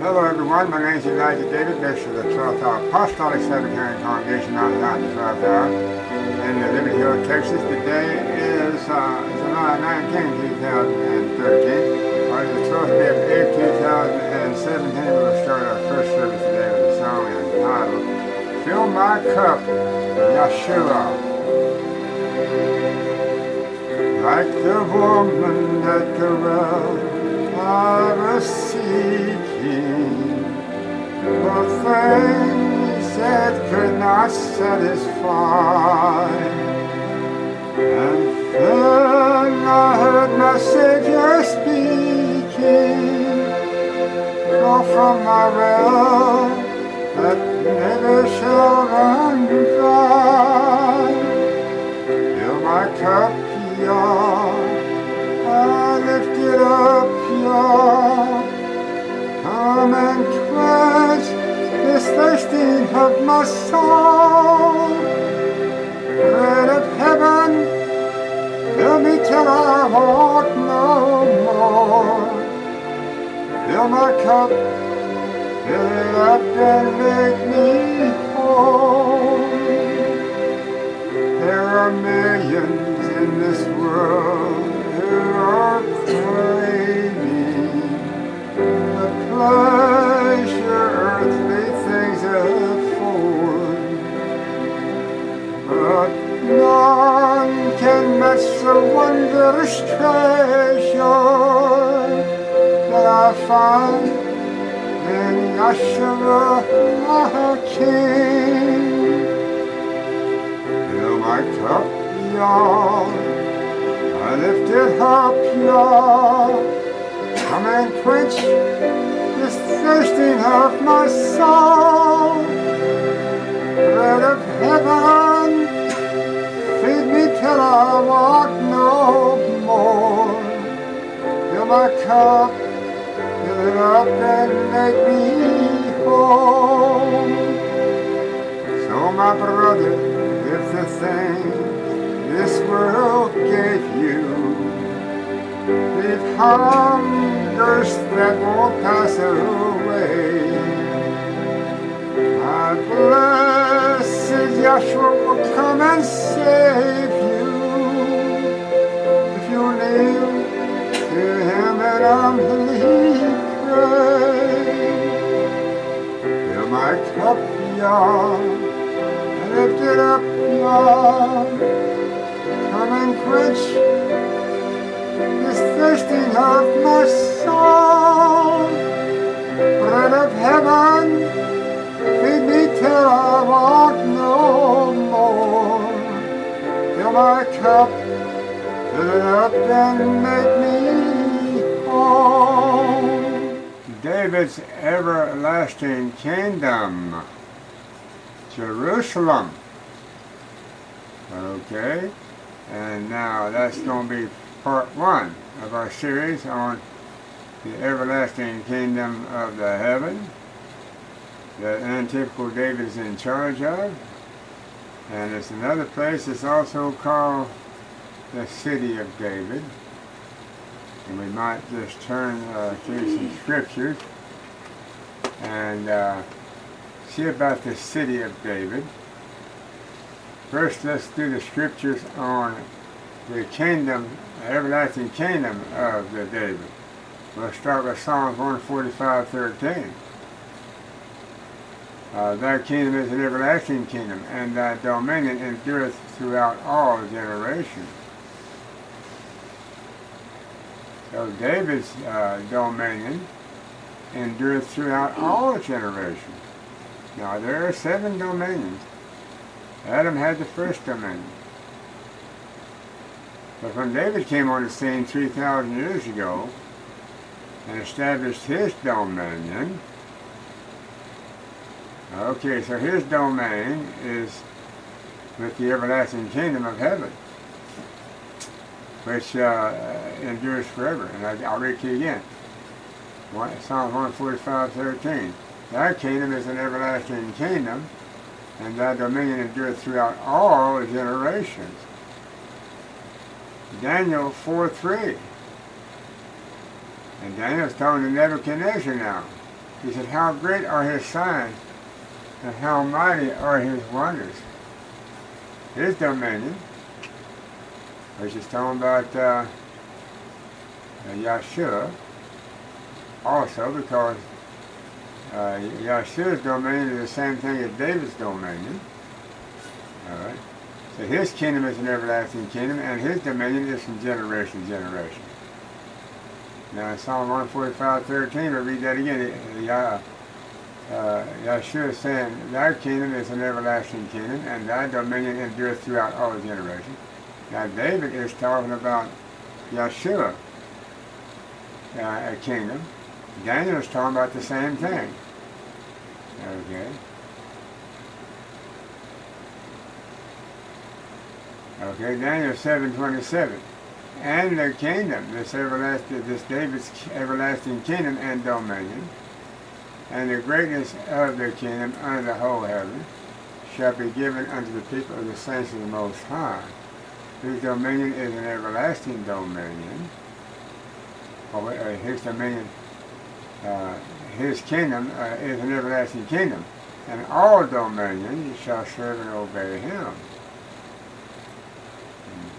Hello everyone, my name is Elijah David, Bishop of the 12th Hour Apostolic Sabbatarian Congregation out of the 12th Hour in Liberty Hill, Texas. Today is July 19, 2013, or the 12th day of April 2017. We'll start our first service today with a song entitled, Fill My Cup, Yeshua. Like the woman at the well, I was seeking for things that could not satisfy. And then I heard my Savior speaking, draw from my well that never shall run dry. Fill my cup, Yah, I lift it up, Yah. Come and quench this thirsting of my soul. Bread of heaven, fill me till I want no more. Fill my cup, fill it up and make me whole. There are millions in this world who are craving the pleasure earthly things afford, but none can match the wondrous treasure that I find in Yeshua, our King. Fill my cup, Yah, I lift it up, Yah. Come and quench this thirsting of my soul. Bread of heaven, feed me till I want no more. Fill my cup, fill it up and make me whole. So my brother, if the things this world gave you, leave hungers that won't pass away, my blessed Yahshua will come and save you if you kneel to Him and humbly pray. Fill my cup, Yah, lift it up, Yah. Come and quench this thirsting of my soul. Bread of heaven, feed me till I want no more. Fill my cup, fill it up and make me whole. David's everlasting kingdom, Jerusalem. Okay, and now that's going to be part one of our series on the everlasting kingdom of the heaven that untypical David is in charge of. And it's another place that's also called the city of David. And we might just turn to some scriptures and see about the city of David. First, let's do the scriptures on the kingdom, the everlasting kingdom of the David. We'll start with Psalms 145:13. Thy kingdom is an everlasting kingdom, and thy dominion endureth throughout all generations. So David's dominion endureth throughout all generations. Now there are 7 dominions. Adam had the first dominion. But when David came on the scene 3,000 years ago and established his dominion, okay, so his domain is with the everlasting kingdom of heaven, which endures forever. And I'll read to you again. Psalms 145:13. Thy kingdom is an everlasting kingdom, and thy dominion endureth throughout all generations. Daniel 4:3. And Daniel's talking to Nebuchadnezzar now. He said, how great are his signs, and how mighty are his wonders. His dominion, which is talking about Yahshua, also because Yahshua's dominion is the same thing as David's dominion. All right. So his kingdom is an everlasting kingdom, and his dominion is from generation to generation. Now in Psalm 145:13, we'll read that again. Yahshua is saying, thy kingdom is an everlasting kingdom, and thy dominion endureth throughout all generations. Now David is talking about Yahshua, a kingdom. Daniel is talking about the same thing. Okay. Okay, Daniel 7:27. And the kingdom, this David's everlasting kingdom and dominion, and the greatness of the kingdom under the whole heaven, shall be given unto the people of the saints of the Most High, whose dominion is an everlasting dominion. His dominion, his kingdom is an everlasting kingdom, and all dominion shall serve and obey him.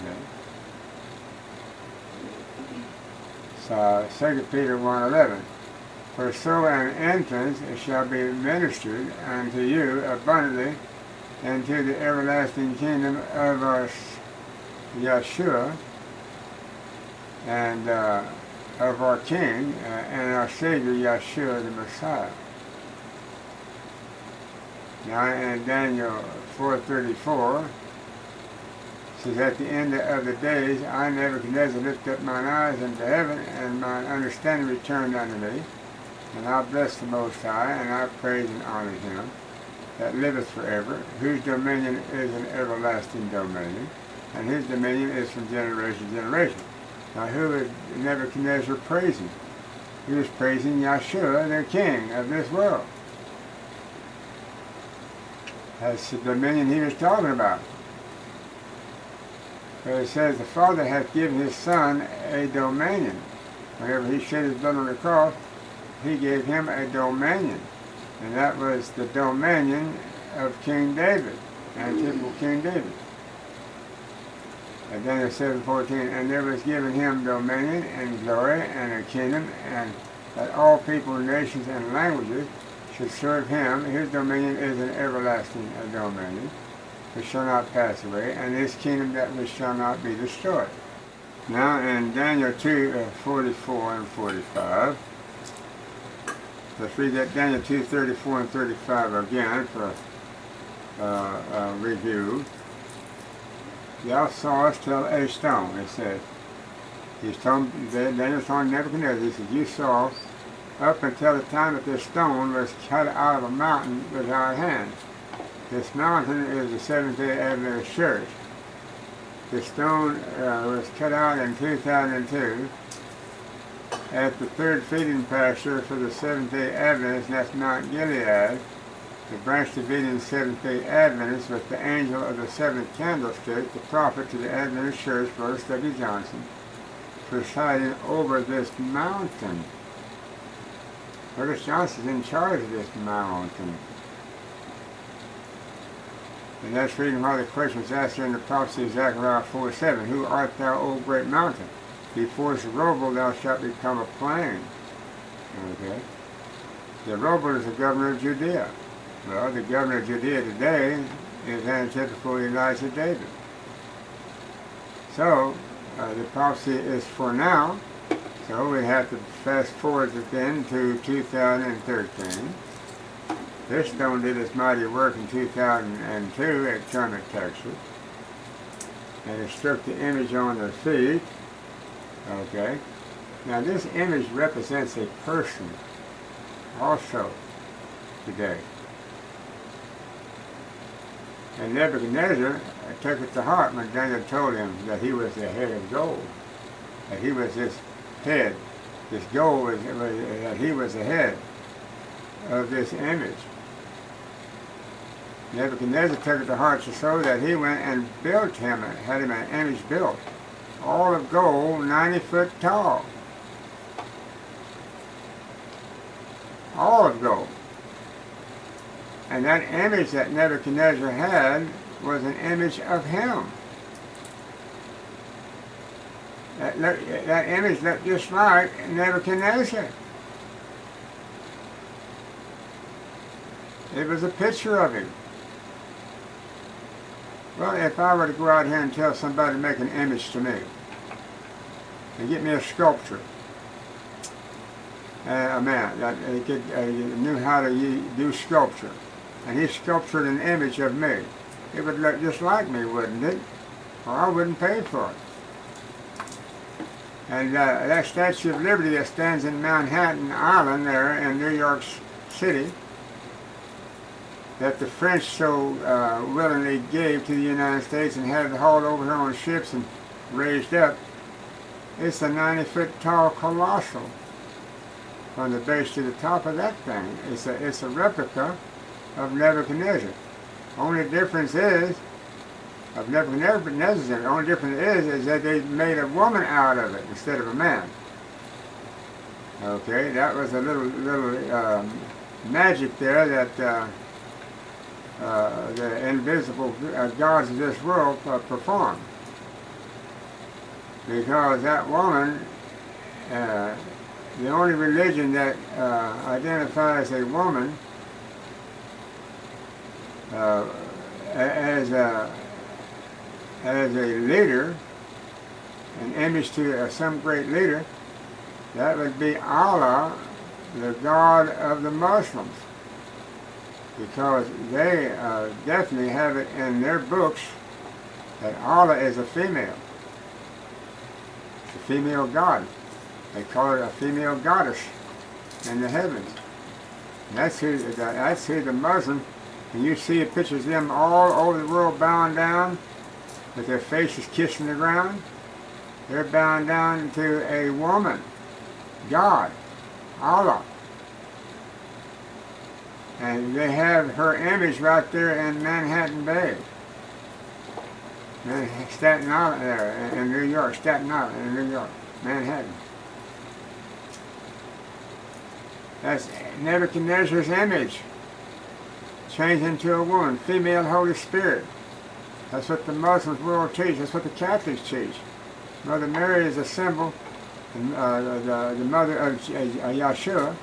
Okay. So 2 Peter 1:11. For so an entrance shall be ministered unto you abundantly into the everlasting kingdom of our Yahshua and of our King and our Savior Yahshua the Messiah. Now in Daniel 4:34, says, at the end of the days, I, Nebuchadnezzar, lift up mine eyes unto heaven, and mine understanding returned unto me. And I bless the Most High, and I praise and honor him that liveth forever, whose dominion is an everlasting dominion, and his dominion is from generation to generation. Now who is Nebuchadnezzar praising? He was praising Yahshua, the king of this world. That's the dominion he was talking about. But it says, the Father hath given his Son a dominion. Whenever he shed his blood on the cross, he gave him a dominion. And that was the dominion of King David, typical King David. And Daniel 7:14, and there was given him dominion and glory and a kingdom, and that all people, nations, and languages should serve him. His dominion is an everlasting dominion, which shall not pass away, and his kingdom that which shall not be destroyed. Now in Daniel 2:44 and 45, let's read that Daniel 2:34 and 35 again for review. Thou sawest till a stone, it says. Daniel's telling Nebuchadnezzar, he says, you saw up until the time that this stone was cut out of a mountain without hand. This mountain is the Seventh-day Adventist Church. The stone was cut out in 2002 at the third feeding pasture for the Seventh-day Adventists, and that's Mount Gilead. The branch Davidian Seventh-day Adventists with the angel of the seventh candlestick, the prophet to the Adventist Church, Brother W. Johnson, presiding over this mountain. Brother Johnson's in charge of this mountain. And that's reading why the question was asked in the prophecy of Zechariah 4:7. Who art thou, O great mountain? Before Zerubbabel thou shalt become a plain. Okay. Zerubbabel is the governor of Judea. Well, the governor of Judea today is antitypical Elijah David. So, the prophecy is for now. So we have to fast forward it then to 2013. This stone did its mighty work in 2002 at Kermit, Texas. And it struck the image on their feet. Okay. Now this image represents a person also today. And Nebuchadnezzar took it to heart when Daniel told him that he was the head of gold. That he was this head. This gold was that he was the head of this image. Nebuchadnezzar took it to heart so that he went and built him, had him an image built, all of gold, 90 foot tall. all of gold. And that image that Nebuchadnezzar had was an image of him. That image looked just like Nebuchadnezzar. It was a picture of him. Well, if I were to go out here and tell somebody to make an image to me, and get me a sculpture, a man that knew how to do sculpture, and he sculptured an image of me, it would look just like me, wouldn't it? Or I wouldn't pay for it. And that Statue of Liberty that stands in Manhattan Island there in New York City, that the French so willingly gave to the United States and had it hauled over here on ships and raised up, it's a 90-foot tall colossal from the base to the top of that thing. It's a replica of Nebuchadnezzar. Only difference is, of Nebuchadnezzar, the only difference is that they made a woman out of it instead of a man. Okay, that was a little magic there that the invisible gods of this world performed. Because that woman, the only religion that identifies a woman as a leader, an image to some great leader, that would be Allah, the God of the Muslims. Because they definitely have it in their books that Allah is a female. It's a female god. They call it a female goddess in the heavens. And that's who the Muslim, and you see pictures of them all over the world bowing down with their faces kissing the ground. They're bowing down to a woman, God, Allah. And they have her image right there in Manhattan Bay. Staten Island there in New York, Staten Island in New York, Manhattan. That's Nebuchadnezzar's image, changed into a woman, female Holy Spirit. That's what the Muslims will teach. That's what the Catholics teach. Mother Mary is a symbol, the mother of Yahshua.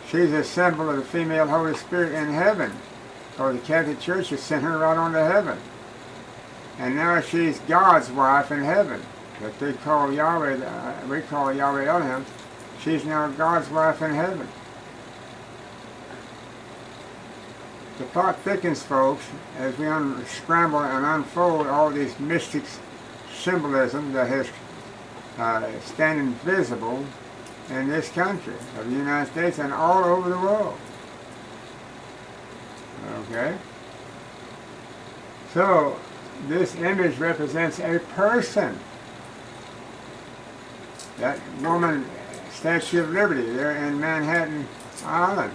She's a symbol of the female Holy Spirit in heaven. Or the Catholic Church has sent her right on to heaven. And now she's God's wife in heaven. That they call Yahweh, we call Yahweh Elohim. She's now God's wife in heaven. The plot thickens, folks, as we unscramble and unfold all these mystic symbolism that has standing visible in this country of the United States and all over the world. Okay? So, this image represents a person. That woman, Statue of Liberty, there in Manhattan Island,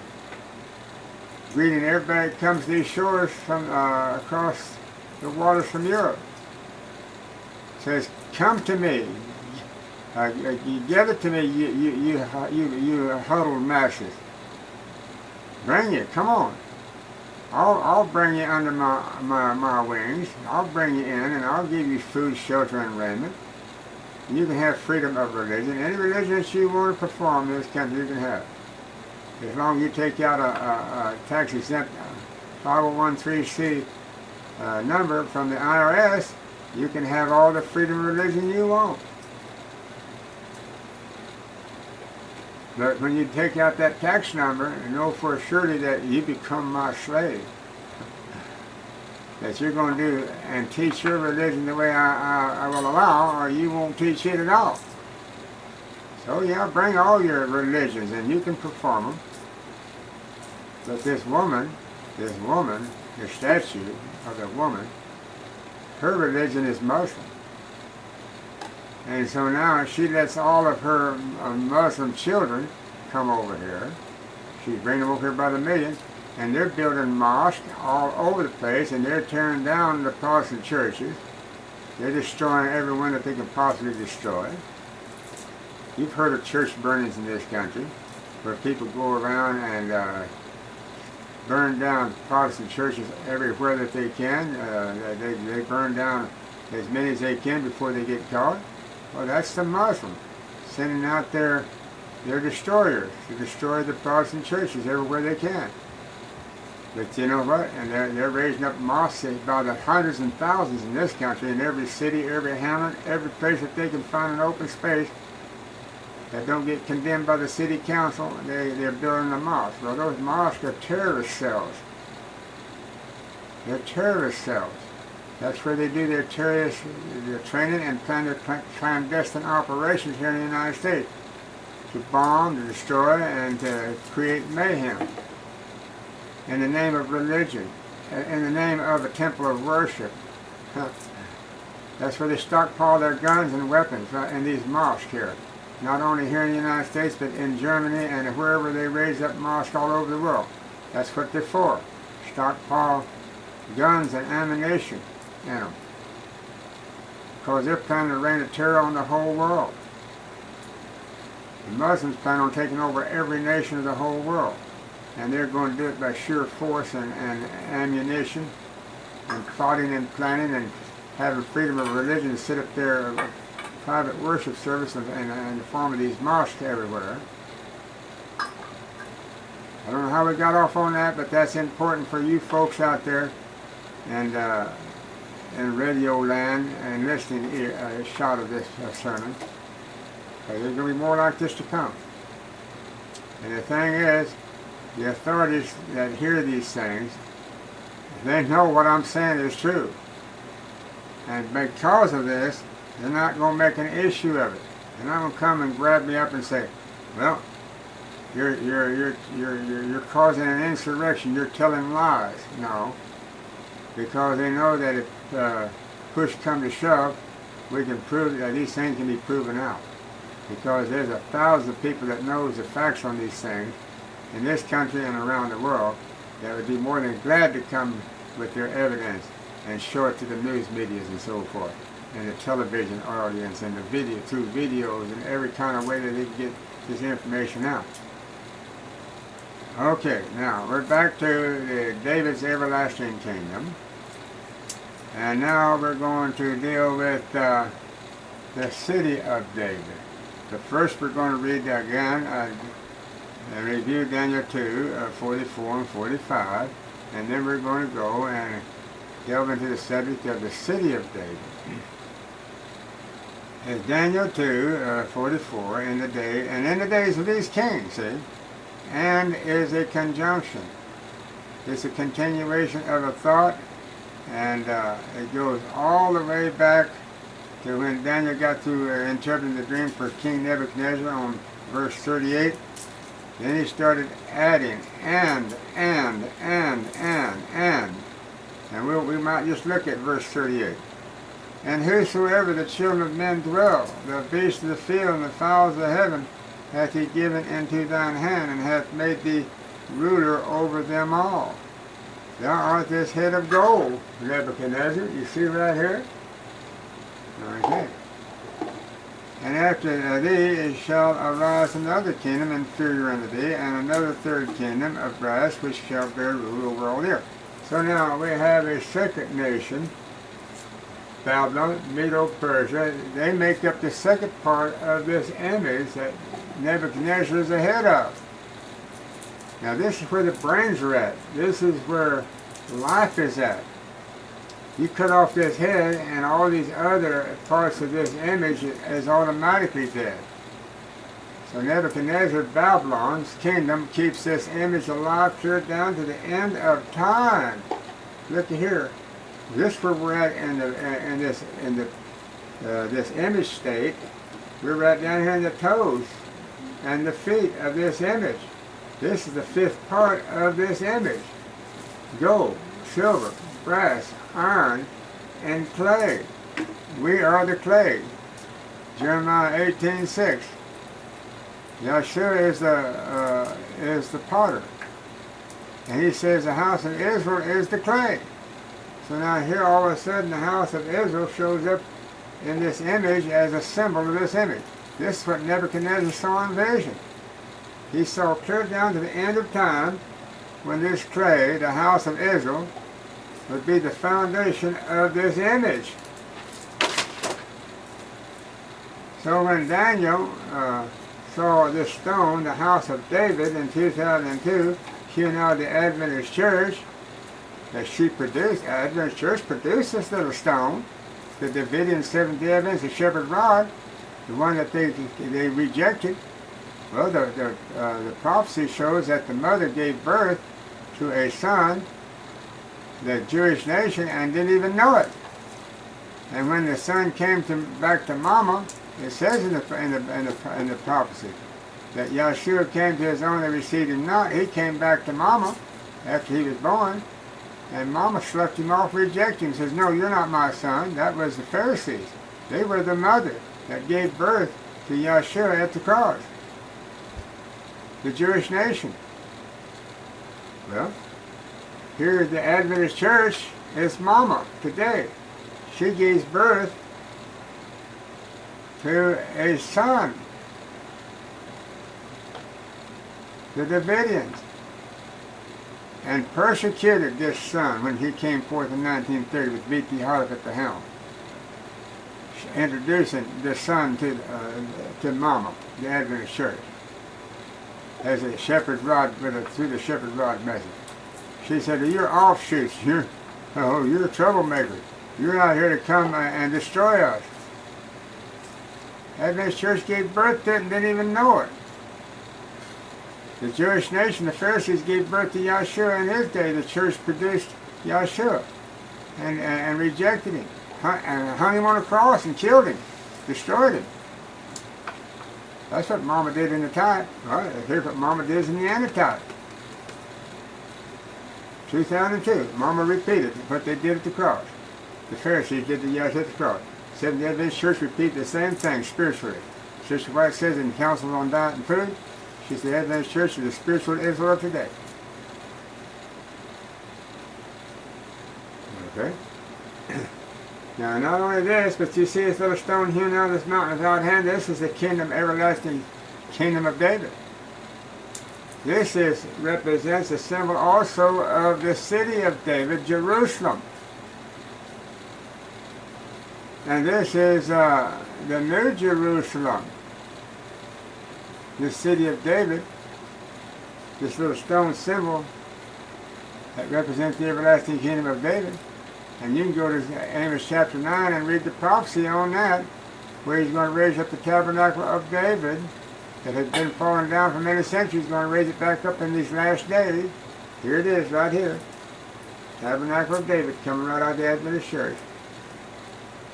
greeting everybody that comes to these shores from across the waters from Europe. Says, "Come to me. You give it to me, you huddled masses. Bring it. Come on. I'll bring you under my wings. I'll bring you in, and I'll give you food, shelter, and raiment. And you can have freedom of religion. Any religion that you want to perform in this country, you can have. As long as you take out a tax-exempt 501(c) number from the IRS, you can have all the freedom of religion you want. But when you take out that tax number and know for surety that you become my slave, that you're going to do and teach your religion the way I will allow, or you won't teach it at all. So yeah, bring all your religions and you can perform them. But this woman, the statue of the woman, her religion is Muslim. And so now she lets all of her Muslim children come over here. She's bringing them over here by the millions, and they're building mosques all over the place, and they're tearing down the Protestant churches. They're destroying everyone that they can possibly destroy. You've heard of church burnings in this country. where people go around and burn down Protestant churches everywhere that they can. They burn down as many as they can before they get caught. Well, that's the Muslim sending out their destroyers to destroy the Protestant churches everywhere they can. But you know what? And they're raising up mosques by the hundreds and thousands in this country, in every city, every hamlet, every place that they can find an open space that don't get condemned by the city council. They're building a mosque. Well, those mosques are terrorist cells. They're terrorist cells. That's where they do their training and plan their clandestine operations here in the United States, to bomb, to destroy, and to create mayhem in the name of religion, in the name of a temple of worship. That's where they stockpile their guns and weapons, right, in these mosques here. Not only here in the United States, but in Germany and wherever they raise up mosques all over the world. That's what they're for. Stockpile guns and ammunition in them. Because they're planning to reign of terror on the whole world. The Muslims plan on taking over every nation of the whole world. And they're going to do it by sheer force and ammunition, and plotting and planning, and having freedom of religion to set up their private worship service in the form of these mosques everywhere. I don't know how we got off on that, but that's important for you folks out there and in radio land and listening shot of this sermon. There's going to be more like this to come. And the thing is, the authorities that hear these things, they know what I'm saying is true. And because of this, they're not going to make an issue of it. They're not going to come and grab me up and say, well, you're causing an insurrection, you're telling lies. No. Because they know that if push comes to shove, we can prove that these things can be proven out. Because there's 1,000 people that knows the facts on these things in this country and around the world that would be more than glad to come with their evidence and show it to the news medias and so forth, and the television audience, and the video, through videos and every kind of way that they can get this information out. Okay, now we're back to David's everlasting kingdom, and now we're going to deal with the city of David. But first we're going to read again and review Daniel 2, 44 and 45, and then we're going to go and delve into the subject of the city of David. It's Daniel 2, 44, in the days of these kings, see, and is a conjunction. It's a continuation of a thought, and it goes all the way back to when Daniel got through interpreting the dream for King Nebuchadnezzar on verse 38. Then he started adding, and. And we might just look at verse 38. And whosoever the children of men dwell, the beasts of the field and the fowls of the heaven, hath he given into thine hand, and hath made thee ruler over them all. Thou art this head of gold, Nebuchadnezzar. You see right here? Okay. And after thee shall arise another kingdom inferior unto thee, and another third kingdom of brass, which shall bear rule over all the earth. So now we have a second nation, Babylon, Medo-Persia. They make up the second part of this image that Nebuchadnezzar is the head of. Now this is where the brains are at. This is where life is at. You cut off this head and all these other parts of this image is automatically dead. So Nebuchadnezzar, Babylon's kingdom, keeps this image alive clear down to the end of time. Look here. This is where we're at in this image state. We're right down here in the toes and the feet of this image. This is the fifth part of this image. Gold, silver, brass, iron, and clay. We are the clay. Jeremiah 18:6. Yahshua is the potter. And he says the house of Israel is the clay. So now here all of a sudden the house of Israel shows up in this image as a symbol of this image. This is what Nebuchadnezzar saw in vision. he saw clear down to the end of time when this clay, the house of Israel, would be the foundation of this image. So when Daniel saw this stone, the house of David, in 2002, hewn out of the Adventist church, that she produced, Adventist church produced this little stone, the Davidian Seventh-day Adventist, the shepherd rod, the one that they rejected. Well, the prophecy shows that the mother gave birth to a son, the Jewish nation, and didn't even know it. And when the son came back to Mama, it says in the prophecy that Yahshua came to his own, they received him not. He came back to Mama after he was born, and Mama slept him off, rejected him. Says, "No, you're not my son." That was the Pharisees. They were the mother that gave birth to Yahshua at the cross. The Jewish nation. Well, here the Adventist church is Mama today. She gives birth to a son, the Davidians, and persecuted this son when he came forth in 1930 with B.T. Harlock at the helm, introducing the son to Mama, the Adventist church, as a shepherd rod, through the shepherd rod message. She said, "You're offshoots. You're a troublemaker. You're not here to come and destroy us." Adventist church gave birth to it and didn't even know it. The Jewish nation, the Pharisees, gave birth to Yahshua in his day. The church produced Yahshua and rejected him, and hung him on a cross and killed him, destroyed him. That's what Mama did in the type. Right? Here's what Mama did in the antitype. 2002, Mama repeated what they did at the cross. The Pharisees did to Yahshua at the cross. Seventh-day Adventist church repeated the same thing spiritually. Sister White says in Council on Diet and Food, she's the Adventist church of the spiritual Israel of today. Okay? Now, not only this, but you see this little stone hewn out of this mountain without hand. This is the kingdom, everlasting kingdom of David. This represents a symbol also of the city of David, Jerusalem. And this is the New Jerusalem, the city of David. This little stone symbol that represents the everlasting kingdom of David. And you can go to Amos chapter 9 and read the prophecy on that, where he's going to raise up the tabernacle of David that had been fallen down for many centuries. He's going to raise it back up in these last days. Here it is, right here. Tabernacle of David, coming right out of the Adventist church.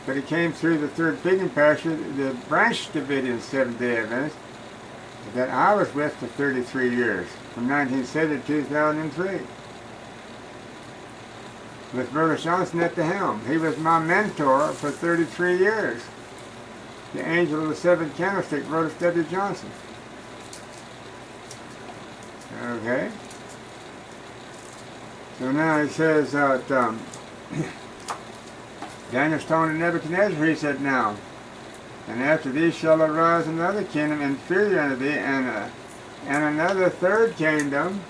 But it came through the third picking pasture, the branch Davidian Seventh-day Adventist, that I was with for 33 years, from 1970 to 2003. With Brother Johnson at the helm. He was my mentor for 33 years. The angel of the seventh candlestick, Brother W. Johnson. Okay. So now he says that Daniel's told Nebuchadnezzar, he said, "Now, and after these shall arise another kingdom inferior unto thee, and another third kingdom."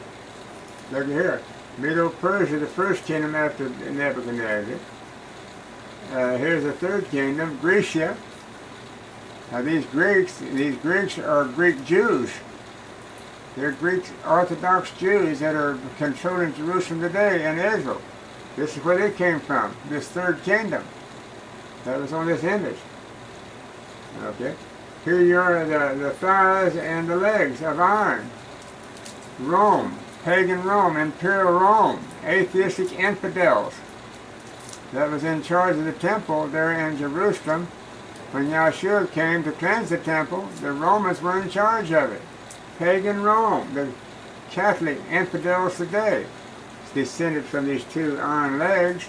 Look here. Medo-Persia, the first kingdom after Nebuchadnezzar. Here's the third kingdom, Grecia. Now these Greeks are Greek Jews. They're Greek Orthodox Jews that are controlling Jerusalem today and Israel. This is where they came from, this third kingdom that was on this image. Okay. Here are the thighs and the legs of iron. Rome. Pagan Rome, Imperial Rome, atheistic infidels that was in charge of the temple there in Jerusalem. When Yahshua came to cleanse the temple, the Romans were in charge of it. Pagan Rome, the Catholic infidels today, descended from these two iron legs.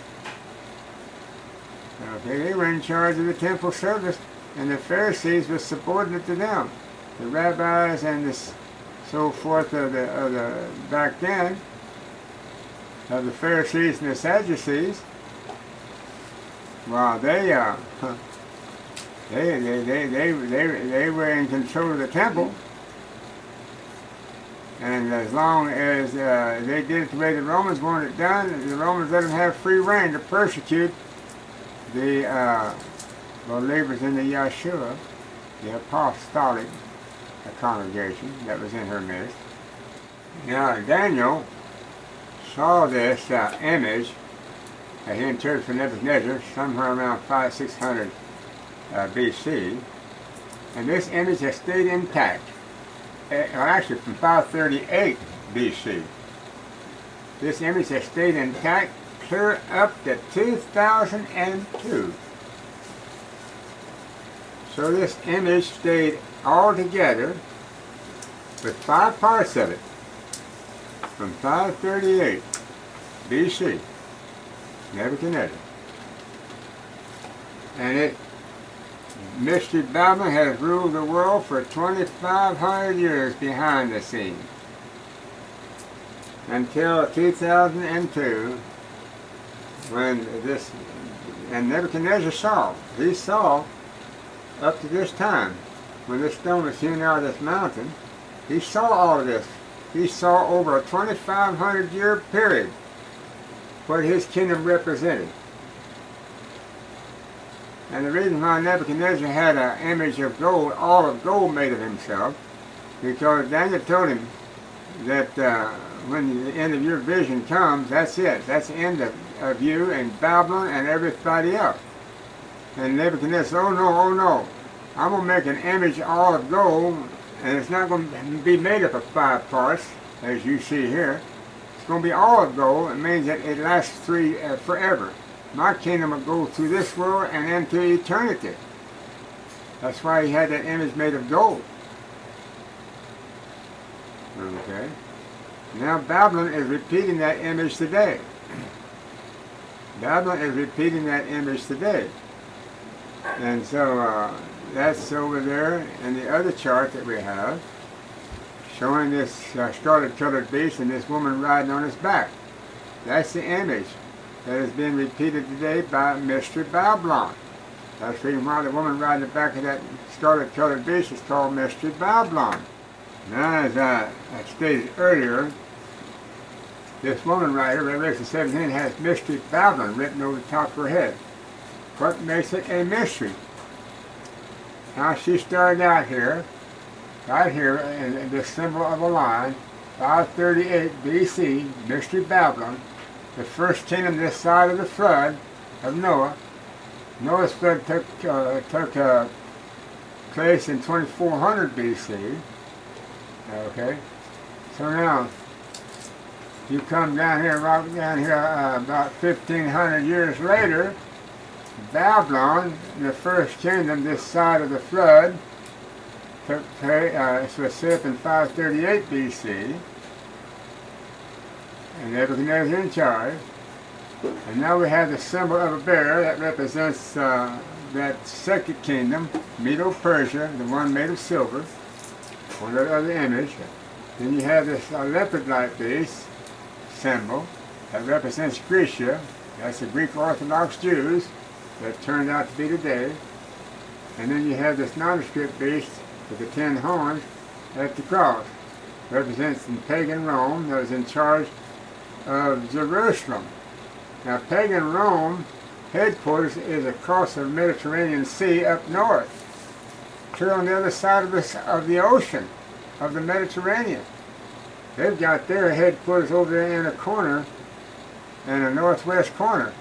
Okay, they were in charge of the temple service, and the Pharisees were subordinate to them. The rabbis and the so forth of the back then, of the Pharisees and the Sadducees. Well, they were in control of the temple. And as long as they did it the way the Romans wanted it done, the Romans let them have free reign to persecute the believers in the Yeshua, the apostolic congregation that was in her midst. Now Daniel saw this image that he interpreted from Nebuchadnezzar somewhere around 600 BC, and this image has stayed intact. Actually from 538 BC. This image has stayed intact clear up to 2002. So this image stayed all together with 5 parts of it from 538 BC, Nebuchadnezzar. And Mystery Babylon has ruled the world for 2,500 years behind the scenes, until 2002, when and Nebuchadnezzar he saw up to this time, when this stone was hewn out of this mountain, he saw all of this. He saw over a 2,500 year period what his kingdom represented. And the reason why Nebuchadnezzar had an image of gold, all of gold made of himself, because Daniel told him that when the end of your vision comes, that's it. That's the end of you and Babylon and everybody else. And Nebuchadnezzar said, oh no, I'm going to make an image all of gold, and it's not going to be made up of 5 parts, as you see here. It's going to be all of gold. It means that it lasts forever. My kingdom will go through this world and into eternity. That's why he had that image made of gold. Okay. Now Babylon is repeating that image today. Babylon is repeating that image today. And so that's over there in the other chart that we have, showing this scarlet-colored beast and this woman riding on its back. That's the image that is being repeated today by Mystery Babylon. That's the reason why the woman riding the back of that scarlet-colored beast is called Mystery Babylon. Now, as I stated earlier, this woman rider, Revelation 17, has Mystery Babylon written over the top of her head. What makes it a mystery? Now, she started out here, right here, in the symbol of a line, 538 BC, Mystery Babylon, the first kingdom this side of the flood of Noah. Noah's flood took place in 2400 BC. Okay, so now you come down here, right down here, about 1500 years later. Babylon, the first kingdom this side of the flood, took place. It was set up in 538 BC. And Nebuchadnezzar in charge. And now we have the symbol of a bear that represents that second kingdom, Medo-Persia, the one made of silver, or that other image. Then you have this leopard-like beast symbol that represents Grecia. That's the Greek Orthodox Jews that turned out to be today. And then you have this nondescript beast with the 10 horns at the cross. Represents in pagan Rome that was in charge of Jerusalem. Now pagan Rome headquarters is across the Mediterranean Sea up north, clear on the other side of the ocean, of the Mediterranean. They've got their headquarters over there in a corner, in the northwest corner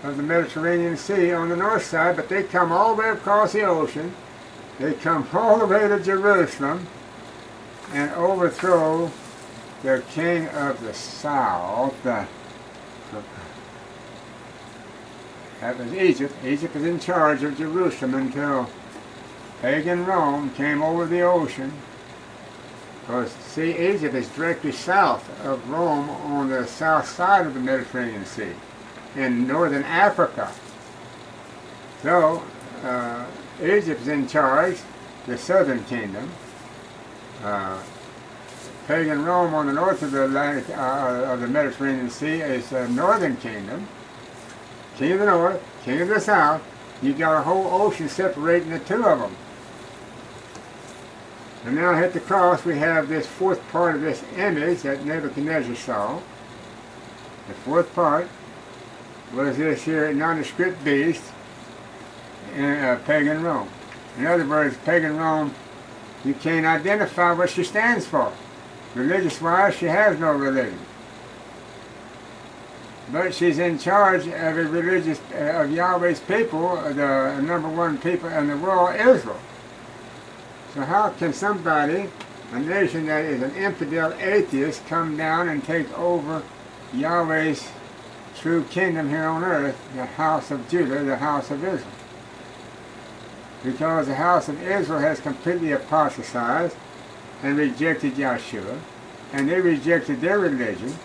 of the Mediterranean Sea on the north side, but they come all the way across the ocean, they come all the way to Jerusalem and overthrow the king of the south. That was Egypt. Egypt was in charge of Jerusalem until pagan Rome came over the ocean. Because, see, Egypt is directly south of Rome on the south side of the Mediterranean Sea, in northern Africa. So, Egypt's in charge, the southern kingdom. Pagan Rome on the north of the Mediterranean Sea is the northern kingdom. King of the north, king of the south. You've got a whole ocean separating the two of them. And now at the cross we have this fourth part of this image that Nebuchadnezzar saw. The fourth part was this here nondescript beast in pagan Rome. In other words, pagan Rome, you can't identify what she stands for. Religious-wise, she has no religion. But she's in charge of a of Yahweh's people, the number one people in the world, Israel. So how can somebody, a nation that is an infidel atheist, come down and take over Yahweh's true kingdom here on earth, the house of Judah, the house of Israel? Because the house of Israel has completely apostatized and rejected Yahshua, and they rejected their religion.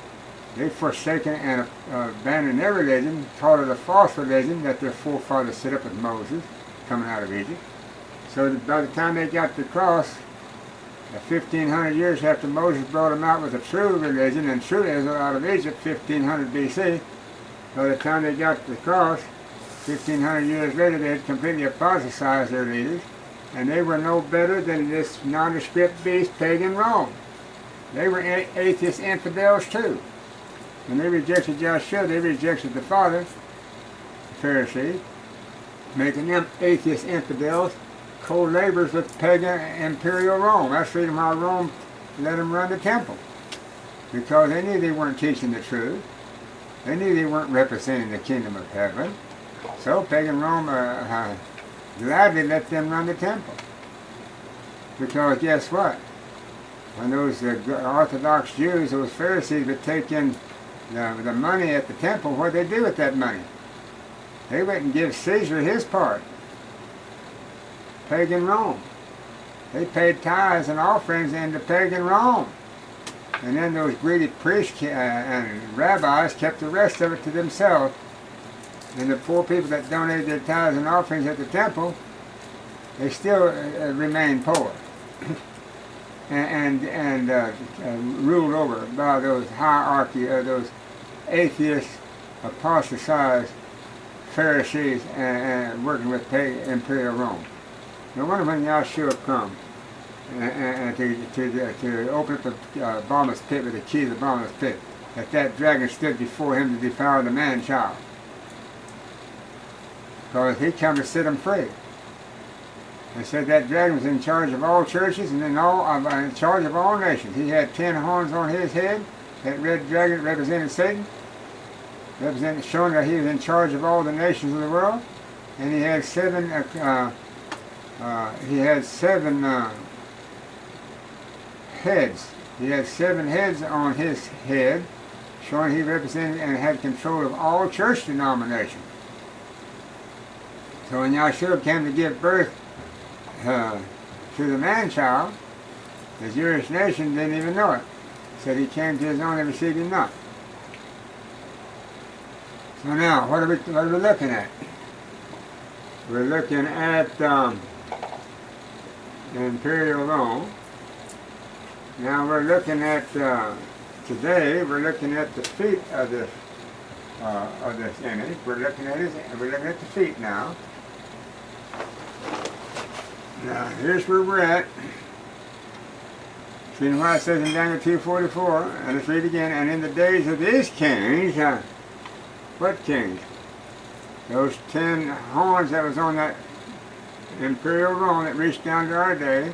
They've forsaken and abandoned their religion, taught it a false religion that their forefathers set up with Moses coming out of Egypt. So by the time they got to the cross, 1,500 years after Moses brought them out with a true religion and true Israel out of Egypt, 1500 BC, by the time they got to the cross, 1,500 years later, they had completely apostatized their leaders, and they were no better than this nondescript beast, pagan Rome. They were atheist infidels too. When they rejected Yahshua, they rejected the Father, the Pharisees, making them atheist infidels, co-laborers with pagan imperial Rome. That's the reason why Rome let them run the temple. Because they knew they weren't teaching the truth. They knew they weren't representing the kingdom of heaven. So pagan Rome gladly let them run the temple. Because guess what? When those Orthodox Jews, those Pharisees would take in the money at the temple, what did they do with that money? They wouldn't give Caesar his part. Pagan Rome. They paid tithes and offerings into pagan Rome. And then those greedy priests and rabbis kept the rest of it to themselves. And the poor people that donated their tithes and offerings at the temple, they still remained poor. and ruled over by those hierarchy of those atheist, apostatized Pharisees and working with imperial Rome. No wonder when Yahshua come and to open up the bottomless pit with the key to the bottomless pit, that dragon stood before him to devour the man-child. Because he come to set them free. They said that dragon was in charge of all churches and in charge of all nations. He had 10 horns on his head. That red dragon represented Satan, showing that he was in charge of all the nations of the world. And he had seven heads. He had 7 heads on his head, showing he represented and had control of all church denominations. So when Yahshua came to give birth to the man-child, the Jewish nation didn't even know it. Said he came to his own and received him not. So now, what are we looking at? We're looking at imperial Rome. Now we're looking at today. We're looking at the feet of this image. We're looking at the feet now. Now, here's where we're at. See what it says in Daniel 2:44, and let's read again. And in the days of these kings, what kings? Those 10 horns that was on that imperial Rome that reached down to our day,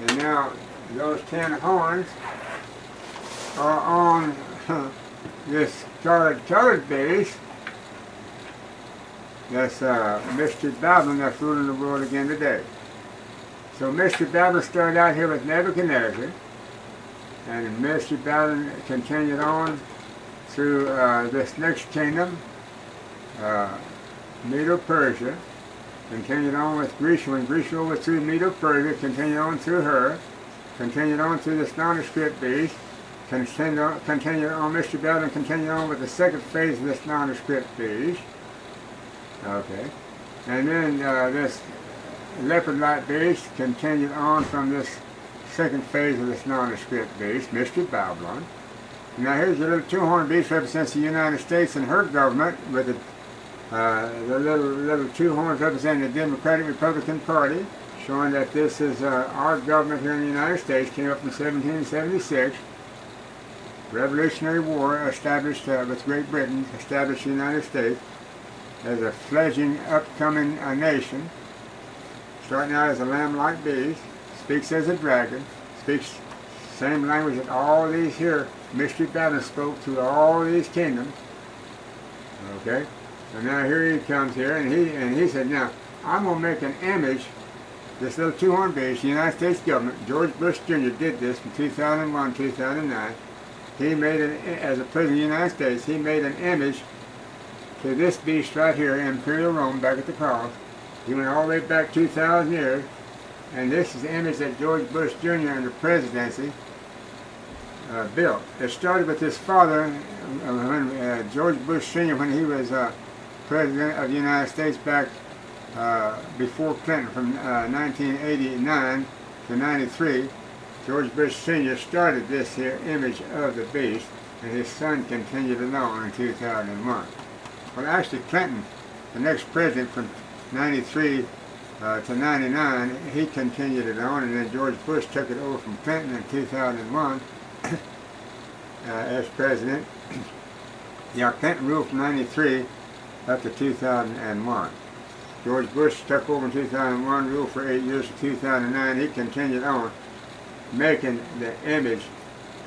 and now those 10 horns are on this scarlet beast. That's Mystery Babylon that's ruling the world again today. So Mystery Babylon started out here with Nebuchadnezzar, and Mystery Babylon continued on through this next kingdom, Medo-Persia, continued on with Greece. When Greece overthrew Medo-Persia, continued on through her, continued on through this nondescript beast, continued on Mystery Babylon, continued on with the second phase of this nondescript beast. Okay, and then this leopard-like beast continued on from this second phase of this nondescript beast, Mystery Babylon. Now here's the little 2-horned beast, represents the United States and her government, with the little 2 horns representing the Democratic Republican Party, showing that this is our government here in the United States, came up in 1776. Revolutionary War established with Great Britain, established the United States as a fledgling, upcoming nation, starting out as a lamb-like beast, speaks as a dragon, speaks same language that all these here mystery Babylon spoke to all these kingdoms. Okay, and now here he comes here, and he said, now I'm gonna make an image. This little two-horned beast, the United States government, George Bush Jr. did this in 2001, 2009. He made it, as a president of the United States, he made an image to this beast right here, Imperial Rome, back at the cross. He went all the way back 2,000 years, and this is the image that George Bush Jr. in the presidency built. It started with his father, when George Bush Sr., when he was president of the United States back before Clinton, from 1989 to 93. George Bush Sr. started this here image of the beast, and his son continued it on in 2001. Well, actually Clinton, the next president from 93 to 99, he continued it on, and then George Bush took it over from Clinton in 2001 as president. Yeah, Clinton ruled from 93 up to 2001. George Bush took over in 2001, ruled for 8 years to 2009. He continued on, making the image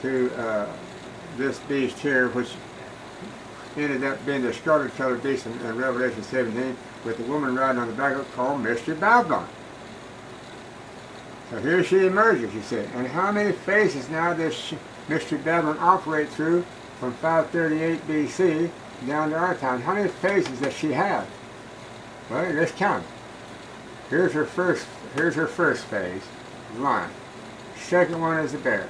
to this beast here, which ended up being the scarlet-colored beast in Revelation 17, with the woman riding on the back of it, called Mystery Babylon. So here she emerges, you see. And how many phases now does Mystery Babylon operate through from 538 BC down to our time? How many phases does she have? Well, let's count. Here's her first phase, lion. Second one is the bear.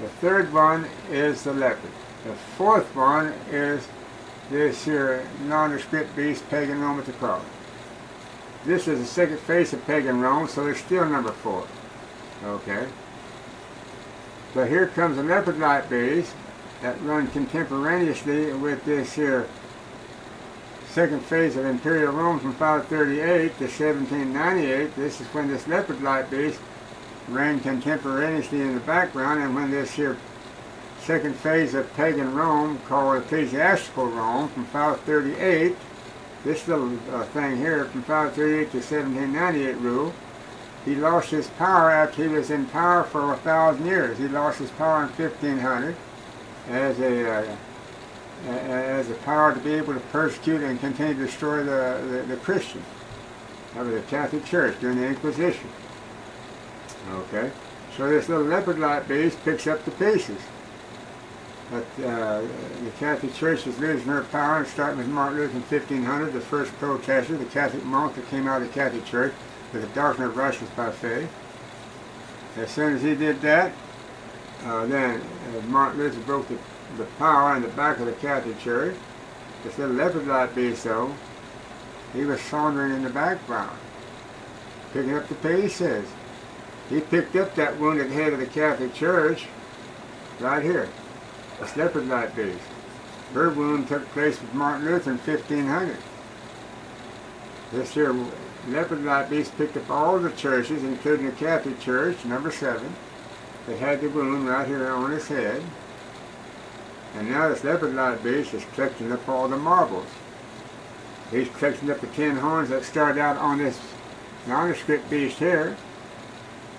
The third one is the leopard. The fourth one is this here nondescript beast, pagan Rome at the cross. This is the second phase of pagan Rome, so there's still number 4. Okay. So here comes the leopard-like beast that run contemporaneously with this here second phase of Imperial Rome from 538 to 1798. This is when this leopard-like beast ran contemporaneously in the background, and when this here second phase of pagan Rome, called ecclesiastical Rome, from 538, this little thing here from 538 to 1798 rule, he lost his power after he was in power for 1,000 years. He lost his power in 1500 as a power to be able to persecute and continue to destroy the Christians. That was the Catholic Church during the Inquisition. Okay, so this little leopard-like beast picks up the pieces. But the Catholic Church is losing her power, and starting with Martin Luther in 1500, the first protester, the Catholic monk that came out of the Catholic Church with the doctrine of righteousness by faith. As soon as he did that, then Martin Luther broke the power in the back of the Catholic Church. This little leopard-like beast, though, he was sauntering in the background, picking up the pieces. He picked up that wounded head of the Catholic Church right here, this leopard-like beast. Her wound took place with Martin Luther in 1500. This here leopard-like beast picked up all the churches, including the Catholic Church, number 7, that had the wound right here on his head. And now this leopard-like beast is collecting up all the marbles. He's collecting up the 10 horns that started out on this nondescript beast here.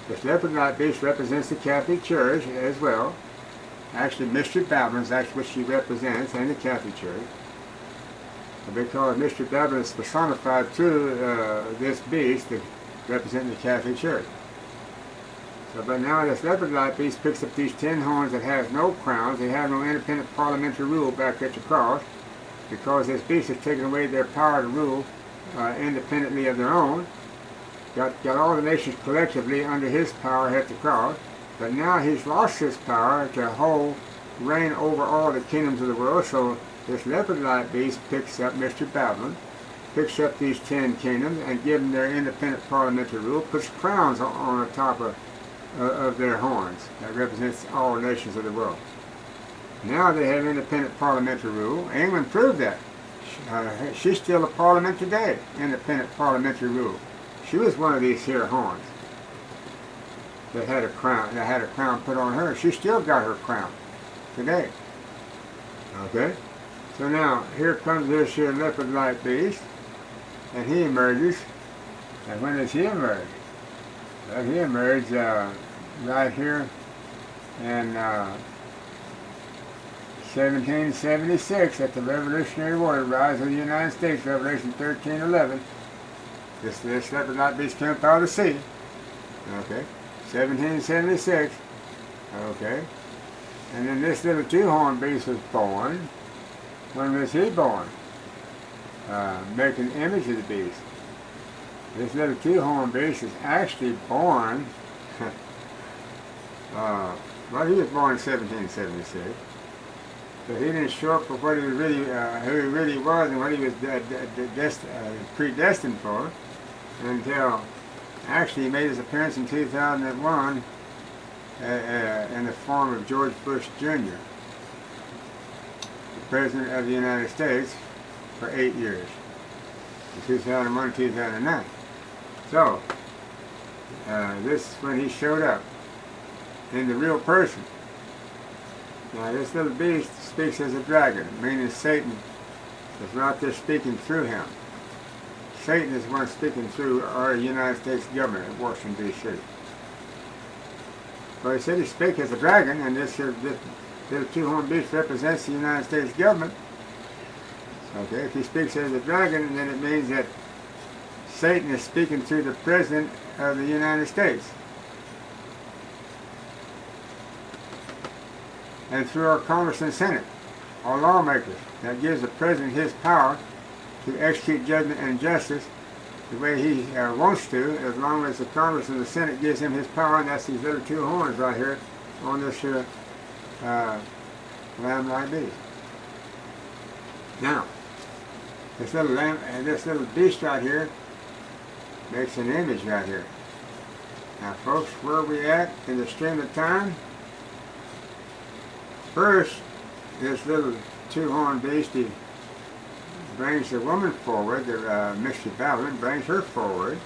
This leopard-like beast represents the Catholic Church as well. Actually, Mystery Babylon is actually what she represents, and the Catholic Church. Because Mystery Babylon is personified through this beast that represents the Catholic Church. So, but now this leopard-like beast picks up these 10 horns that have no crowns. They have no independent parliamentary rule back at the cross, because this beast has taken away their power to rule independently of their own. Got all the nations collectively under his power at the cross, but now he's lost his power to reign over all the kingdoms of the world. So this leopard-like beast picks up Mystery Babylon, picks up these 10 kingdoms and gives them their independent parliamentary rule, puts crowns on the top of their horns. That represents all nations of the world. Now they have independent parliamentary rule. England proved that. She's still a parliament today, independent parliamentary rule. She was one of these here horns. that had a crown put on her. She still got her crown today. Okay? So now, here comes this here leopard-like beast, and he emerges. And when does he emerge? Well, he emerged right here in 1776 at the Revolutionary War, the rise of the United States, Revelation 13:11. This leopard-like beast came up out of the sea. Okay, 1776. Okay, and then this little two-horned beast was born. When was he born? Making an image of the beast. This little two-horned beast is actually born. Well, he was born in 1776, but he didn't show up for what he was really, who he really was, and what he was predestined for, until actually he made his appearance in 2001 in the form of George Bush Jr., the President of the United States, for 8 years, from 2001 to 2009. So, this is when he showed up in the real person. Now, this little beast speaks as a dragon, meaning Satan is right there speaking through him. Satan is the one speaking through our United States government in Washington, D.C. So he said he spake as a dragon, and this little two-horned beast represents the United States government. Okay, if he speaks as a dragon, then it means that Satan is speaking through the President of the United States. And through our Congress and Senate, our lawmakers. That gives the President his power to execute judgment and justice the way he wants to, as long as the Congress and the Senate gives him his power, and that's these little two horns right here on this lamb-like beast. Now, this little beast right here makes an image right here. Now, folks, where are we at in the stream of time? First, this little two-horned beastie brings the woman forward, the Mystery Babylon brings her forward.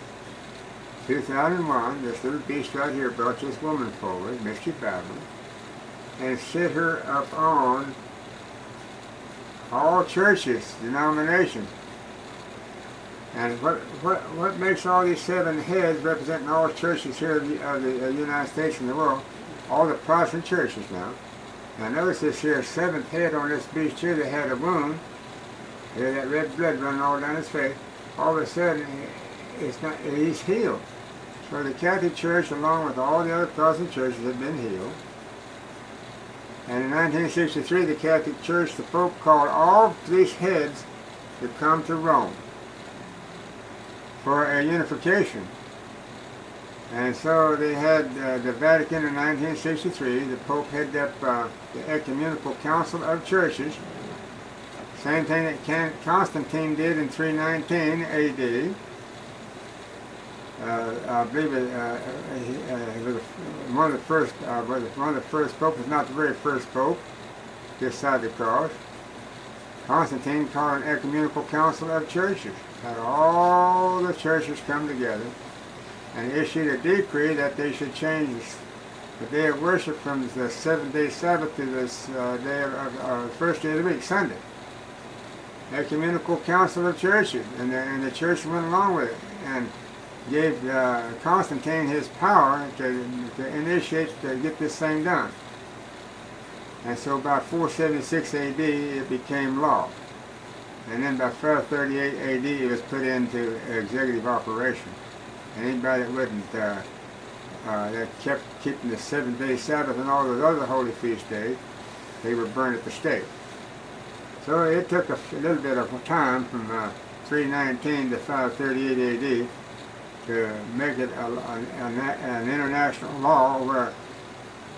2001, this little beast right here brought this woman forward, Mystery Babylon, and set her up on all churches, denominations. And what makes all these 7 heads representing all churches here of the United States and the world, all the Protestant churches now. Now notice this here 7th head on this beast here that had a wound. Hear that red blood running all down his face. All of a sudden, he's healed. So the Catholic Church, along with all the other Protestant churches, have been healed. And in 1963, the Catholic Church, the Pope called all these heads to come to Rome for a unification. And so they had the Vatican in 1963. The Pope headed up the Ecumenical Council of Churches. Same thing that Constantine did in 319 A.D. I believe it was one of the first popes, if not the very first pope, this side of the cross. Constantine called an Ecumenical Council of Churches. Had all the churches come together and issued a decree that they should change the day of worship from the 7th-day Sabbath to this day of first day of the week, Sunday. Ecumenical Council of Churches, and the church went along with it and gave Constantine his power to initiate, to get this thing done. And so by 476 AD it became law. And then by 538 AD it was put into executive operation. And anybody that wouldn't, that kept keeping the 7th-day Sabbath and all those other holy feast days, they were burned at the stake. So it took a little bit of time from 319 to 538 AD to make it an international law where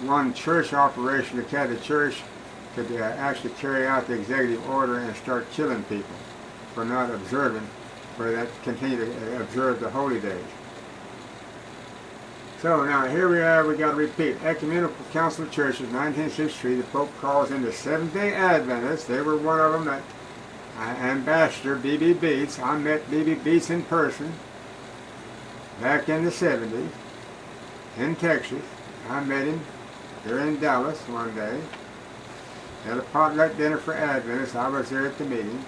one church operation, the Catholic Church, could actually carry out the executive order and start killing people for not observing, for that continue to observe the holy days. So now here we are, we got to repeat. Ecumenical Council of Churches, 1963, the Pope calls in the Seventh-day Adventists. They were one of them, that Ambassador B.B. Beats. I met B.B. Beats in person back in the 70s. in Texas. I met him here in Dallas one day. Had a potluck dinner for Adventists. I was there at the meeting,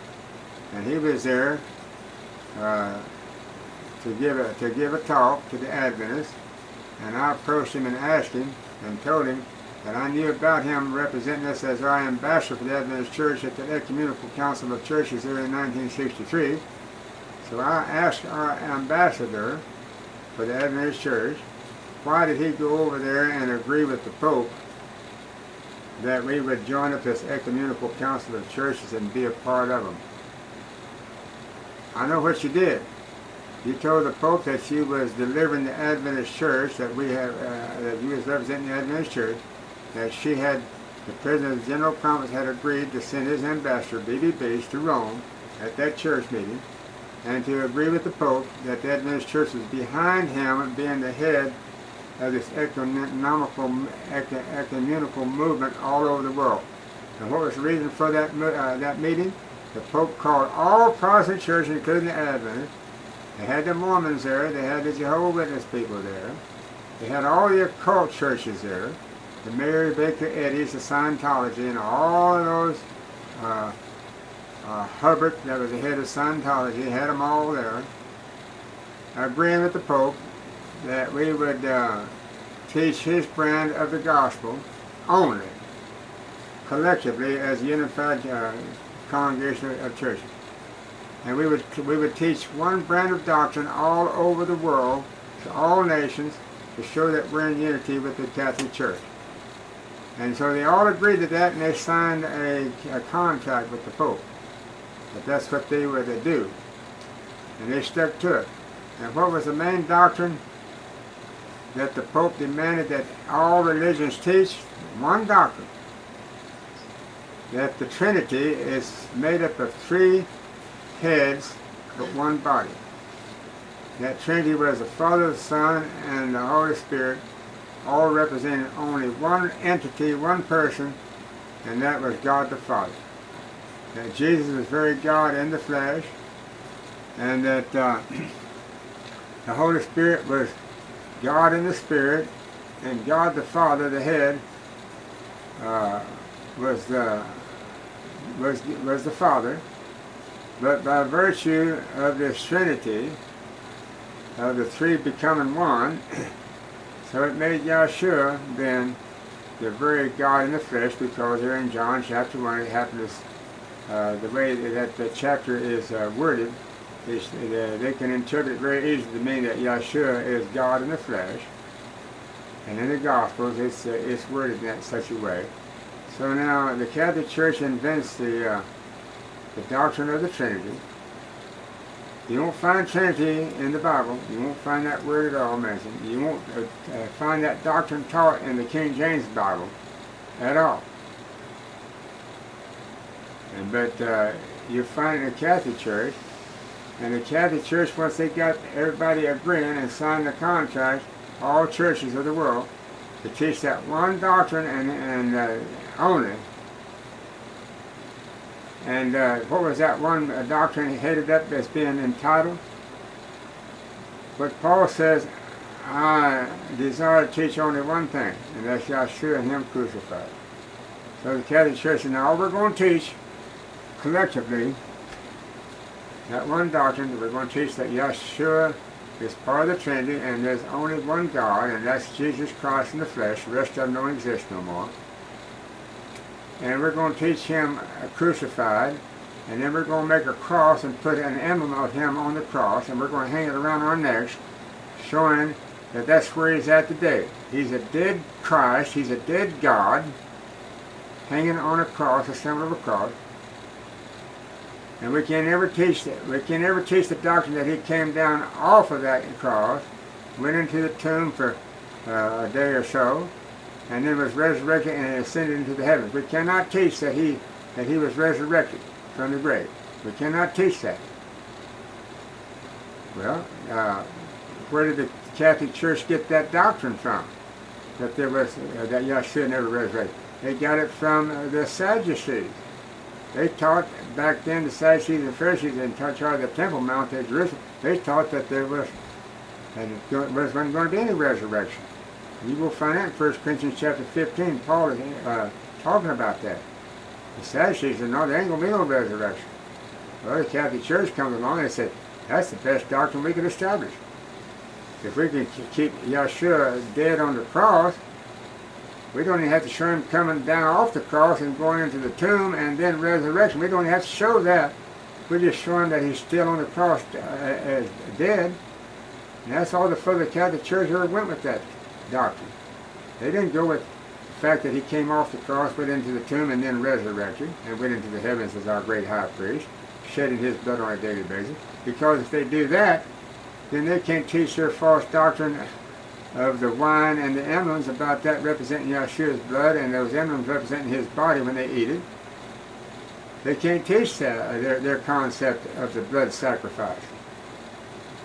and he was there to give a talk to the Adventists. And I approached him and asked him and told him that I knew about him representing us as our ambassador for the Adventist Church at the Ecumenical Council of Churches there in 1963. So I asked our ambassador for the Adventist Church, why did he go over there and agree with the Pope that we would join up this Ecumenical Council of Churches and be a part of them? I know what you did. You told the Pope that you was delivering the Adventist Church, that we have, that you was representing the Adventist Church, that she had, the President of the General Conference had agreed to send his ambassador, B.B. Beach, to Rome at that church meeting, and to agree with the Pope that the Adventist Church was behind him being the head of this ecumenical movement all over the world. And what was the reason for that meeting? The Pope called all Protestant churches, including the Adventists. They had the Mormons there, they had the Jehovah's Witness people there, they had all the occult churches there, the Mary Baker Eddies, the Scientology, and all of those, Hubbard, that was the head of Scientology, had them all there, agreeing with the Pope that we would teach his brand of the gospel only, collectively as a unified congregation of churches. And we would teach one brand of doctrine all over the world to all nations to show that we're in unity with the Catholic Church. And so they all agreed to that, and they signed a contract with the Pope. But that's what they were to do. And they stuck to it. And what was the main doctrine that the Pope demanded that all religions teach? One doctrine. That the Trinity is made up of three heads but one body. That Trinity was the Father, the Son, and the Holy Spirit, all representing only one entity, one person, and that was God the Father. That Jesus was very God in the flesh, and that the Holy Spirit was God in the Spirit, and God the Father, the head, was the Father. But by virtue of this Trinity, of the three becoming one, so it made Yahshua then the very God in the flesh, because there in John chapter 1 it happens, the way that the chapter is worded, is, they can interpret it very easily to mean that Yahshua is God in the flesh. And in the Gospels it's worded in such a way. So now the Catholic Church invents the doctrine of the Trinity. You won't find Trinity in the Bible. You won't find that word at all mentioned. You won't find that doctrine taught in the King James Bible at all. But you find it in the Catholic Church. And the Catholic Church, once they got everybody agreeing and signed the contract, all churches of the world, to teach that one doctrine and only. And what was that one doctrine he headed up as being entitled? But Paul says, I desire to teach only one thing, and that's Yahshua and Him crucified. So the Catholic Church said, now we're going to teach collectively that one doctrine. We're going to teach that Yahshua is part of the Trinity, and there's only one God, and that's Jesus Christ in the flesh. The rest of them don't exist no more. And we're going to teach Him crucified, and then we're going to make a cross and put an emblem of Him on the cross, and we're going to hang it around our necks, showing that that's where He's at today. He's a dead Christ, He's a dead God, hanging on a cross, a symbol of a cross. And we can never teach that. We can never teach the doctrine that He came down off of that cross, went into the tomb for a day or so, and then was resurrected and ascended into the heavens. We cannot teach that he was resurrected from the grave. We cannot teach that. Well, where did the Catholic Church get that doctrine from? That there was that Yahshua never resurrected. They got it from the Sadducees. They taught back then, the Sadducees and Pharisees in charge of the Temple Mount at Jerusalem. They taught that there wasn't going to be any resurrection. You will find out in 1 Corinthians chapter 15, Paul is talking about that. The Sadducees said, no, there ain't going to be no resurrection. Well, the Catholic Church comes along and said, that's the best doctrine we can establish. If we can keep Yahshua dead on the cross, we don't even have to show him coming down off the cross and going into the tomb and then resurrection. We don't even have to show that. We just show him that he's still on the cross as dead. And that's all the further Catholic Church ever went with that doctrine. They didn't go with the fact that he came off the cross, went into the tomb, and then resurrected, and went into the heavens as our great high priest, shedding his blood on a daily basis. Because if they do that, then they can't teach their false doctrine of the wine and the emblems about that representing Yahshua's blood and those emblems representing his body when they eat it. They can't teach that, their concept of the blood sacrifice,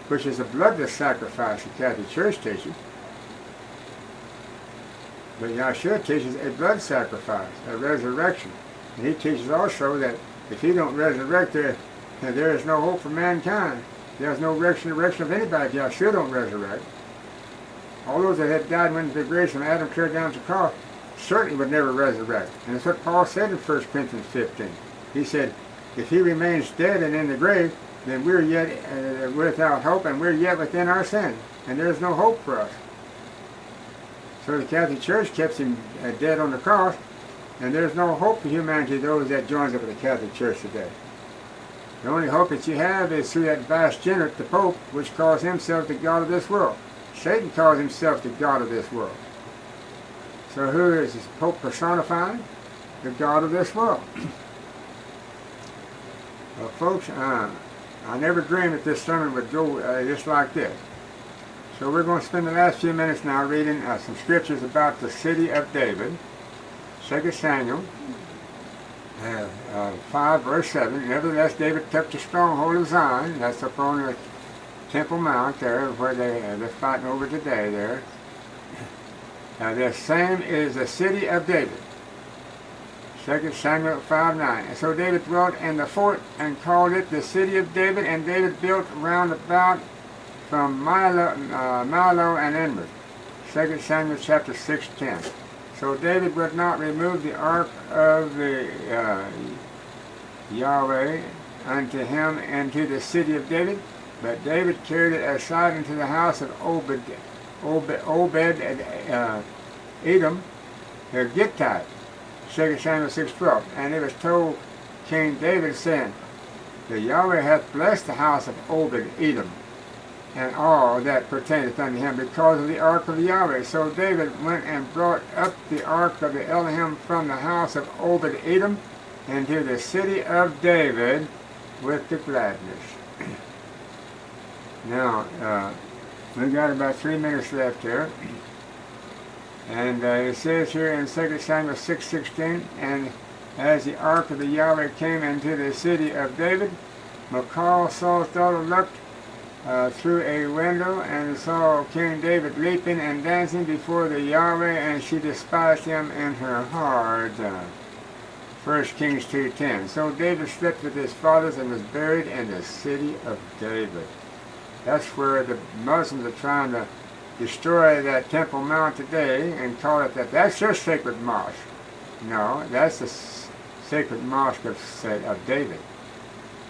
which is a bloodless sacrifice the Catholic Church teaches. But Yahshua teaches a blood sacrifice, a resurrection. And he teaches also that if he don't resurrect, there is no hope for mankind. There's no resurrection of anybody if Yahshua don't resurrect. All those that had died and went into the grave from Adam clear down to the cross certainly would never resurrect. And that's what Paul said in 1 Corinthians 15. He said, if he remains dead and in the grave, then we're yet without hope, and we're yet within our sin. And there's no hope for us. So the Catholic Church keeps him dead on the cross, and there's no hope for humanity, those that joins up with the Catholic Church today. The only hope that you have is through that vicegerent, the Pope, which calls himself the God of this world. Satan calls himself the God of this world. So who is this Pope personifying? The God of this world. Well, folks, I never dreamed that this sermon would go just like this. So we're going to spend the last few minutes now reading some scriptures about the city of David. 2 Samuel 5 verse 7. Nevertheless, David took the stronghold of Zion. That's up on the Temple Mount there, where they're fighting over today there. The same is the city of David. 2 Samuel 5:9. And so David dwelt in the fort and called it the city of David, and David built round about from Milo and inward. 2 Samuel chapter 6:10. So David would not remove the ark of the Yahweh unto him into the city of David, but David carried it aside into the house of Obed Edom, the Gittite. 2 Samuel 6:12. And it was told King David, saying, the Yahweh hath blessed the house of Obed Edom, and all that pertaineth unto him, because of the ark of the Yahweh. So David went and brought up the ark of the Elohim from the house of Obed Edom into the city of David with the gladness. Now, we've got about 3 minutes left here. And it says here in 2 Samuel 6:16, and as the ark of the Yahweh came into the city of David, Michal, Saul's daughter, looked through a window and saw King David leaping and dancing before the Yahweh, and she despised him in her heart. 1 Kings 2:10. So David slept with his fathers and was buried in the city of David. That's where the Muslims are trying to destroy that Temple Mount today and call it that. That's their sacred mosque. No, that's the sacred mosque of David.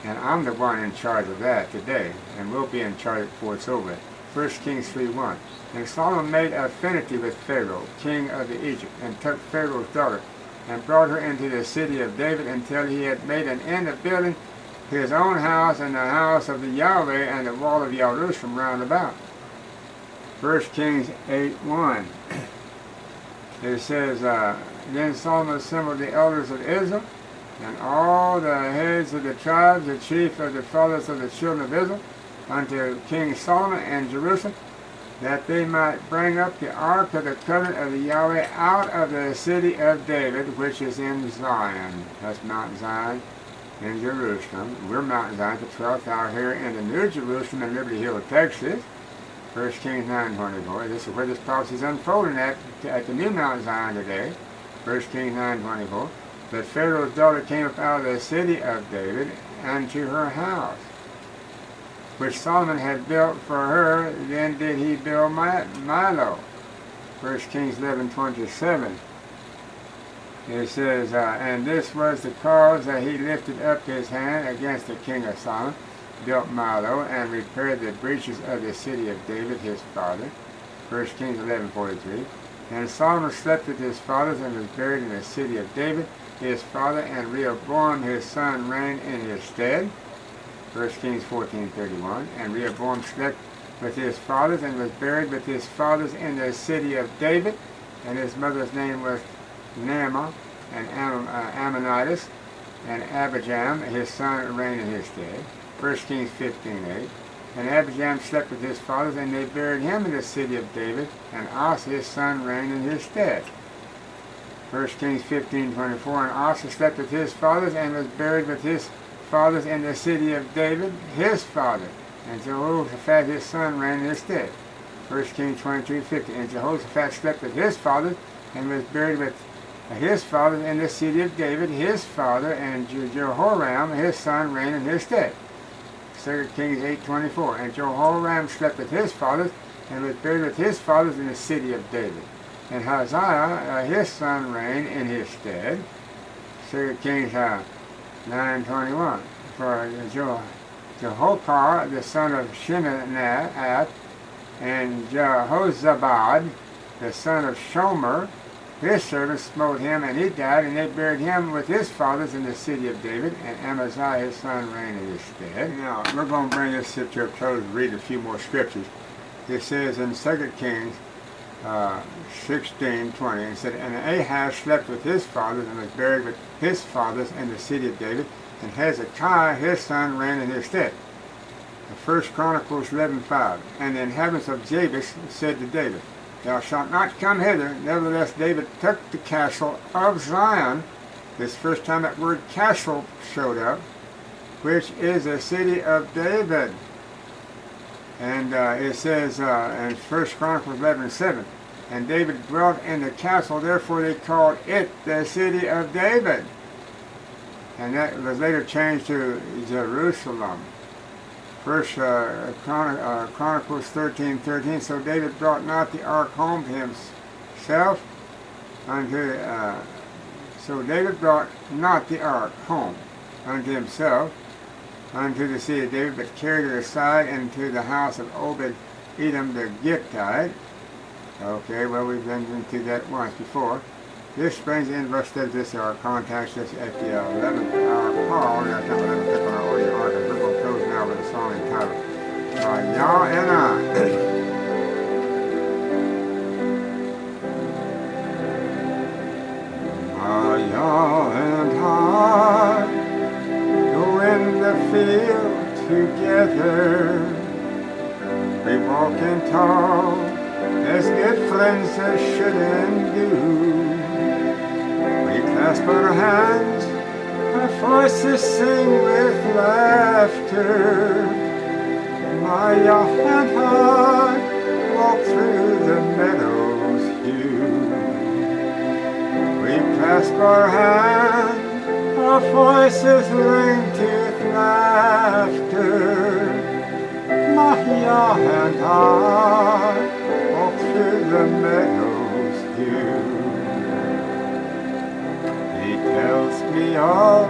And I'm the one in charge of that today, and we'll be in charge before it's over. 1 Kings 3:1. And Solomon made affinity with Pharaoh, king of Egypt, and took Pharaoh's daughter, and brought her into the city of David until he had made an end of building his own house and the house of the Yahweh and the wall of Jerusalem round about. 1 Kings 8:1. It says, then Solomon assembled the elders of Israel, and all the heads of the tribes, the chief of the fathers of the children of Israel, unto King Solomon in Jerusalem, that they might bring up the ark of the covenant of the Yahweh out of the city of David, which is in Zion. That's Mount Zion in Jerusalem. We're Mount Zion, the 12th hour here in the New Jerusalem in Liberty Hill, Texas. 1 Kings 9:24. This is where this prophecy is unfolding at the new Mount Zion today. 1 Kings 9:24. But Pharaoh's daughter came up out of the city of David unto her house, which Solomon had built for her. Then did he build Milo. 1 Kings 11:27. It says, and this was the cause that he lifted up his hand against the king of Solomon, built Milo, and repaired the breaches of the city of David his father. 1 Kings 11:43. And Solomon slept with his fathers and was buried in the city of David his father, and Rehoboam his son reigned in his stead. 1 Kings 14:31. And Rehoboam slept with his fathers and was buried with his fathers in the city of David, and his mother's name was Naamah, and Ammonitis, and Abijam his son reigned in his stead. 1 Kings 15:8. And Abijam slept with his fathers, and they buried him in the city of David, and Asa his son reigned in his stead. 1 Kings 15:24. And Asa slept with his fathers, and was buried with his fathers in the city of David his father, and Jehoshaphat his son reigned in his stead. 1 Kings 22:50. And Jehoshaphat slept with his fathers, and was buried with his fathers in the city of David his father, and Jehoram his son reigned in his stead. 2 Kings 8:24. And Jehoram slept with his fathers, and was buried with his fathers in the city of David. And Hazael his son reigned in his stead. 2 Kings 9:21. For Jehoshaphat the son of Shemaiah, and Jehozabad the son of Shomer his servant smote him, and he died, and they buried him with his fathers in the city of David, and Amaziah his son reigned in his stead. Now, we're going to bring this to a close and read a few more scriptures. It says in 2 Kings 16:20, it said, and Ahaz slept with his fathers, and was buried with his fathers in the city of David, and Hezekiah his son reigned in his stead. 1 Chronicles 11:5. And the inhabitants of Jabes said to David, thou shalt not come hither. Nevertheless David took the castle of Zion. This first time that word castle showed up, which is a city of David. And it says in 1 Chronicles 11:7, and David dwelt in the castle, therefore they called it the city of David. And that was later changed to Jerusalem. 1 Chronicles 13:13. So David brought not the ark home to himself so David brought not the ark home unto himself unto the city of David, but carried it aside into the house of Obed-Edom the Gittite. Okay, well, we've been into that once before. This brings in verse 30. This our contacts us at the 11th hour call. That's number 11. Click on our audio archive. We're going to close now with a song entitled Yah and I. Yah and I go in the field together. We walk and talk as good friends shouldn't do. We clasp our hands, our voices sing with laughter. My Yah and I walk through the meadows here. We clasp our hands, our voices ring with laughter. My Yah and I walk through the meadows here. He tells me of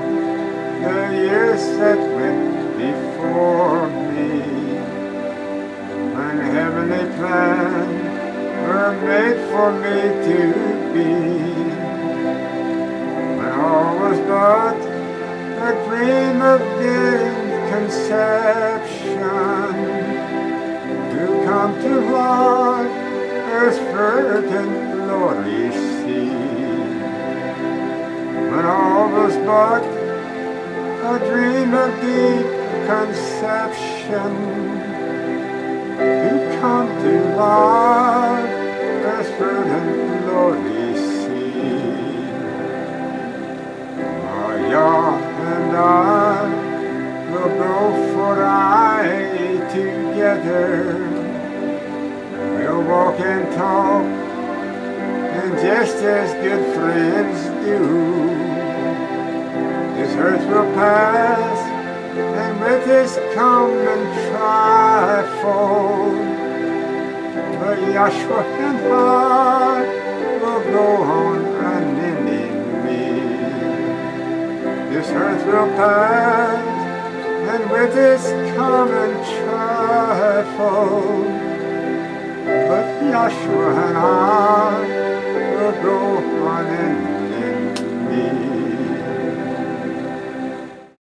the years that went before me, when heavenly plans were made for me to be. When all was but a dream of dim conception, to come to life as verdant glory see. When all was but a dream of deep conception, to come to life as verdant glory see. My Yah and I will go for aye together. We'll walk and talk, and just as good friends do. This earth will pass, and with this common trifle, But Yahshua and I will go on unendingly. This earth will pass, and with its common trifle, but Yahshua and I will go on